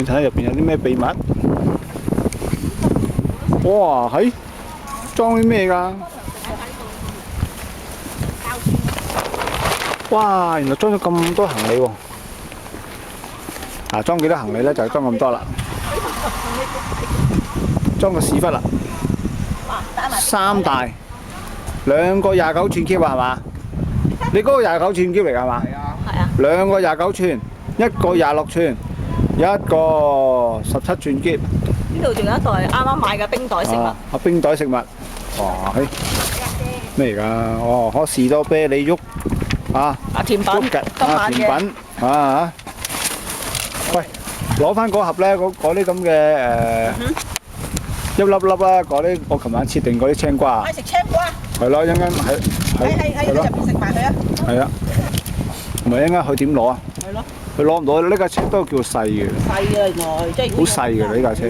你睇下入邊有啲咩秘密？哇，係裝啲咩㗎？哇！原來裝咗咁多行李喎。裝幾多行李咧？就係裝咁多啦。裝個屎忽啦。3大，2個29寸箧啊，係嘛？你嗰個29寸箧嚟㗎係嘛？係啊。 2個29寸，1個26寸，1個17寸箧。呢度仲有一袋啱啱買嘅冰袋食物。冰袋食物。哇！咩嚟㗎？哦，可士多啤梨喐甜品。今晚甜品喂，攞翻嗰盒咧，嗰啲咁嘅一粒粒啦，嗰啲我琴晚切定嗰啲青瓜。食青瓜。係咯，一陣間喺入邊食埋佢啊。係啊，唔係一陣間佢點攞啊？係咯。佢攞唔到，呢架車都叫細嘅。細嘅原來，即係好細嘅呢架車。